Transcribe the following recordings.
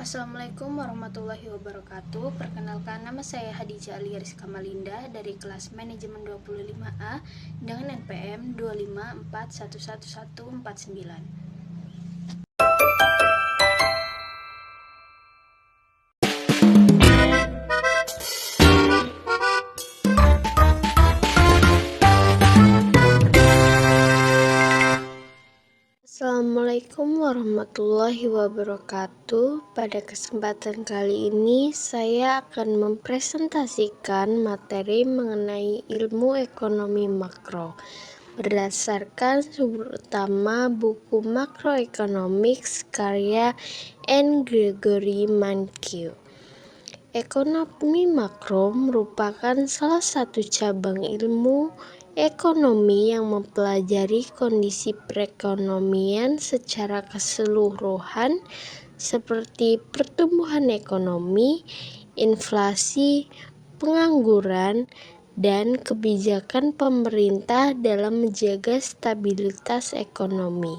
Assalamualaikum warahmatullahi wabarakatuh. Perkenalkan, nama saya Hadijah Aliaris Kamalinda dari kelas Manajemen 25A dengan NPM 254111149. Assalamualaikum warahmatullahi wabarakatuh. Pada kesempatan kali ini saya akan mempresentasikan materi mengenai ilmu ekonomi makro berdasarkan sumber utama buku Macroeconomics karya N. Gregory Mankiw. Ekonomi makro merupakan salah satu cabang ilmu ekonomi yang mempelajari kondisi perekonomian secara keseluruhan seperti pertumbuhan ekonomi, inflasi, pengangguran, dan kebijakan pemerintah dalam menjaga stabilitas ekonomi.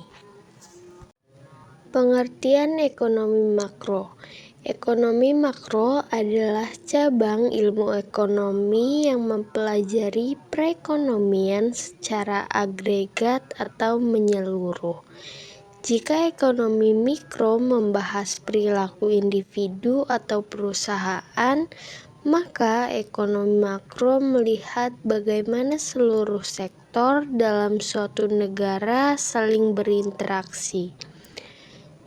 Pengertian ekonomi makro. Ekonomi makro adalah cabang ilmu ekonomi yang mempelajari perekonomian secara agregat atau menyeluruh. Jika ekonomi mikro membahas perilaku individu atau perusahaan, maka ekonomi makro melihat bagaimana seluruh sektor dalam suatu negara saling berinteraksi.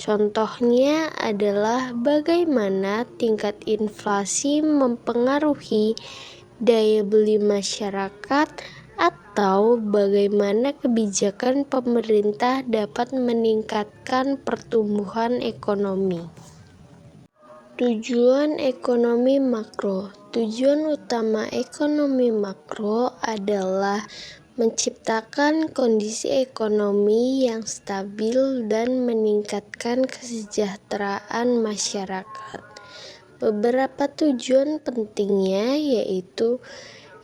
Contohnya adalah bagaimana tingkat inflasi mempengaruhi daya beli masyarakat atau bagaimana kebijakan pemerintah dapat meningkatkan pertumbuhan ekonomi. Tujuan ekonomi makro. Tujuan utama ekonomi makro adalah menciptakan kondisi ekonomi yang stabil dan meningkatkan kesejahteraan masyarakat. Beberapa tujuan pentingnya yaitu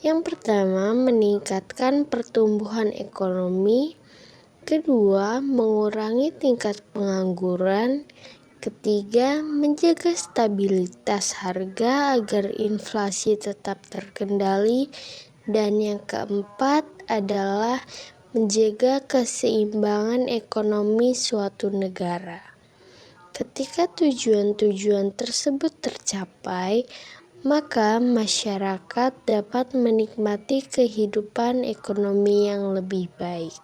yang pertama, meningkatkan pertumbuhan ekonomi, kedua, mengurangi tingkat pengangguran, ketiga, menjaga stabilitas harga agar inflasi tetap terkendali, dan yang keempat adalah menjaga keseimbangan ekonomi suatu negara. Ketika tujuan-tujuan tersebut tercapai, maka masyarakat dapat menikmati kehidupan ekonomi yang lebih baik.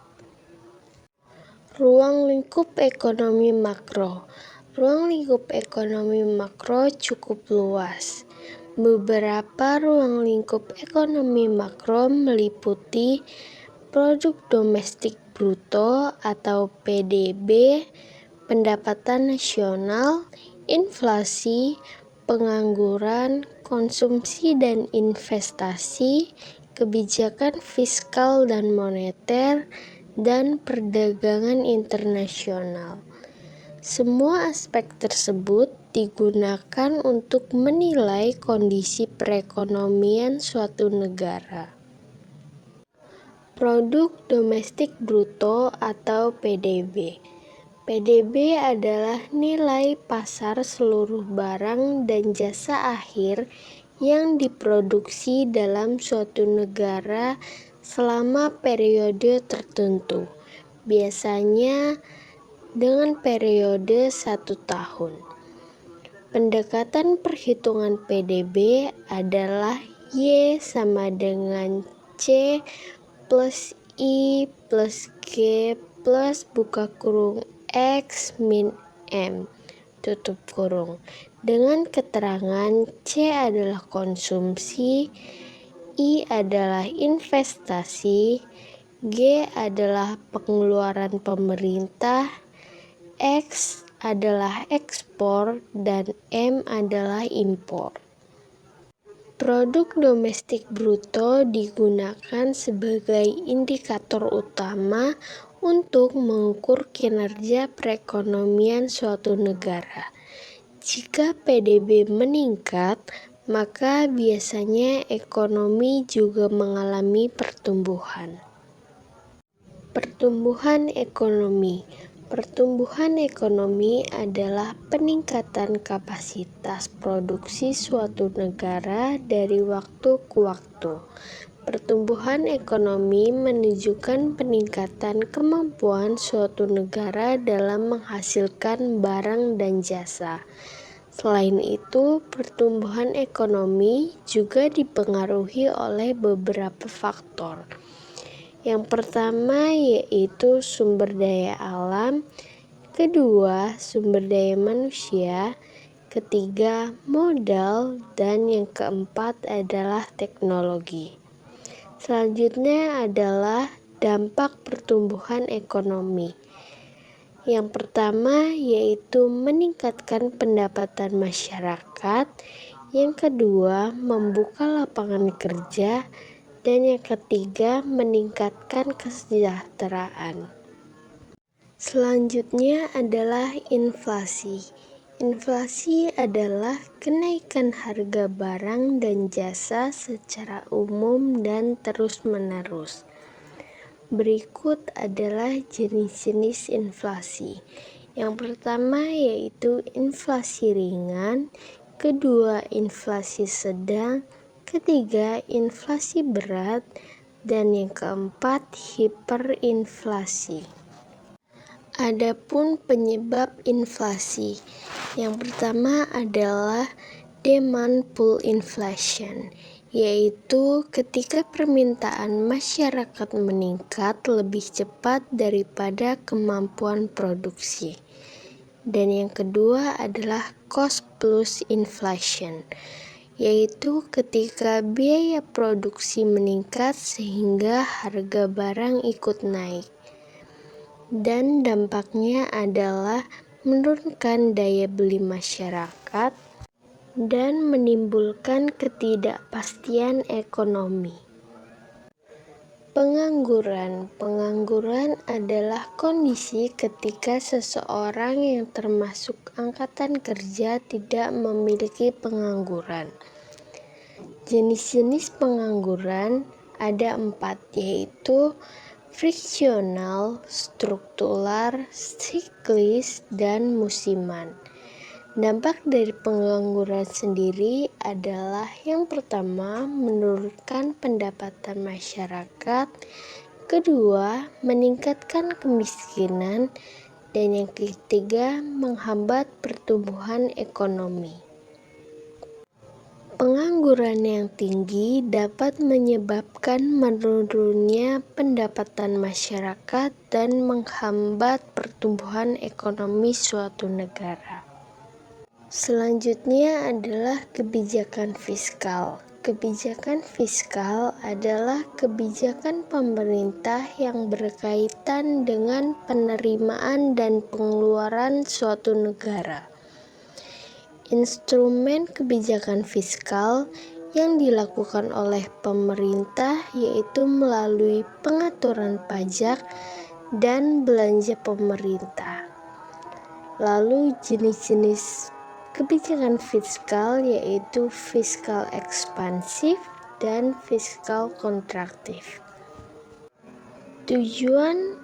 Ruang lingkup ekonomi makro. Ruang lingkup ekonomi makro cukup luas. Beberapa ruang lingkup ekonomi makro meliputi produk domestik bruto atau PDB, pendapatan nasional, inflasi, pengangguran, konsumsi dan investasi, kebijakan fiskal dan moneter, dan perdagangan internasional. Semua aspek tersebut digunakan untuk menilai kondisi perekonomian suatu negara. Produk domestik bruto atau PDB. PDB adalah nilai pasar seluruh barang dan jasa akhir yang diproduksi dalam suatu negara selama periode tertentu, biasanya dengan periode 1 tahun. Pendekatan perhitungan PDB adalah Y sama dengan C plus I plus G plus buka kurung X min M tutup kurung, dengan keterangan C adalah konsumsi, I adalah investasi, G adalah pengeluaran pemerintah, X adalah ekspor, dan M adalah impor. Produk domestik bruto digunakan sebagai indikator utama untuk mengukur kinerja perekonomian suatu negara. Jika PDB meningkat, maka biasanya ekonomi juga mengalami pertumbuhan. Pertumbuhan ekonomi. Pertumbuhan ekonomi adalah peningkatan kapasitas produksi suatu negara dari waktu ke waktu. Pertumbuhan ekonomi menunjukkan peningkatan kemampuan suatu negara dalam menghasilkan barang dan jasa. Selain itu, pertumbuhan ekonomi juga dipengaruhi oleh beberapa faktor. Yang pertama yaitu sumber daya alam, kedua sumber daya manusia, ketiga modal, dan yang keempat adalah teknologi. Selanjutnya adalah dampak pertumbuhan ekonomi. Yang pertama yaitu meningkatkan pendapatan masyarakat, yang kedua membuka lapangan kerja, dan yang ketiga meningkatkan kesejahteraan. Selanjutnya adalah inflasi. Inflasi adalah kenaikan harga barang dan jasa secara umum dan terus-menerus. Berikut adalah jenis-jenis inflasi. Yang pertama yaitu inflasi ringan, kedua inflasi sedang, ketiga inflasi berat, dan yang keempat hiperinflasi. Adapun penyebab inflasi, yang pertama adalah demand pull inflation, yaitu ketika permintaan masyarakat meningkat lebih cepat daripada kemampuan produksi. Dan yang kedua adalah cost plus inflation, yaitu ketika biaya produksi meningkat sehingga harga barang ikut naik. Dan dampaknya adalah menurunkan daya beli masyarakat dan menimbulkan ketidakpastian ekonomi. Pengangguran adalah kondisi ketika seseorang yang termasuk angkatan kerja tidak memiliki pengangguran. Jenis-jenis pengangguran ada 4, yaitu friksional, struktural, siklis, dan musiman. Dampak dari pengangguran sendiri adalah yang pertama menurunkan pendapatan masyarakat, kedua meningkatkan kemiskinan, dan yang ketiga menghambat pertumbuhan ekonomi. Pengangguran yang tinggi dapat menyebabkan menurunnya pendapatan masyarakat dan menghambat pertumbuhan ekonomi suatu negara. Selanjutnya adalah kebijakan fiskal. Kebijakan fiskal adalah kebijakan pemerintah yang berkaitan dengan penerimaan dan pengeluaran suatu negara. Instrumen kebijakan fiskal yang dilakukan oleh pemerintah yaitu melalui pengaturan pajak dan belanja pemerintah. Lalu jenis-jenis kebijakan fiskal yaitu fiskal ekspansif dan fiskal kontraktif. Tujuan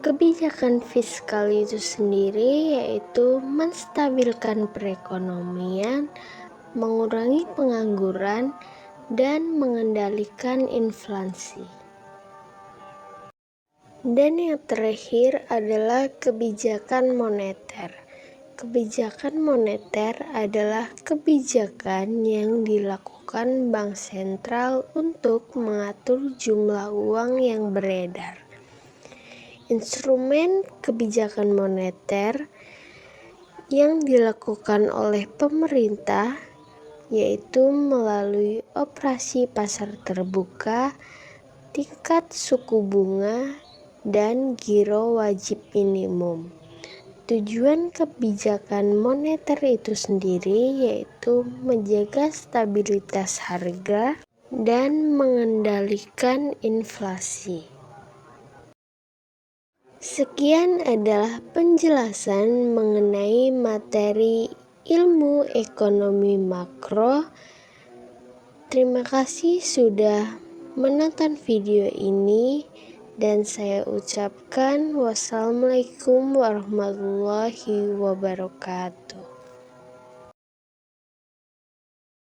kebijakan fiskal itu sendiri yaitu menstabilkan perekonomian, mengurangi pengangguran, dan mengendalikan inflasi. Dan yang terakhir adalah kebijakan moneter. Kebijakan moneter adalah kebijakan yang dilakukan bank sentral untuk mengatur jumlah uang yang beredar. Instrumen kebijakan moneter yang dilakukan oleh pemerintah yaitu melalui operasi pasar terbuka, tingkat suku bunga, dan giro wajib minimum. Tujuan kebijakan moneter itu sendiri yaitu menjaga stabilitas harga dan mengendalikan inflasi. Sekian adalah penjelasan mengenai materi ilmu ekonomi makro. Terima kasih sudah menonton video ini Dan saya ucapkan wassalamualaikum warahmatullahi wabarakatuh.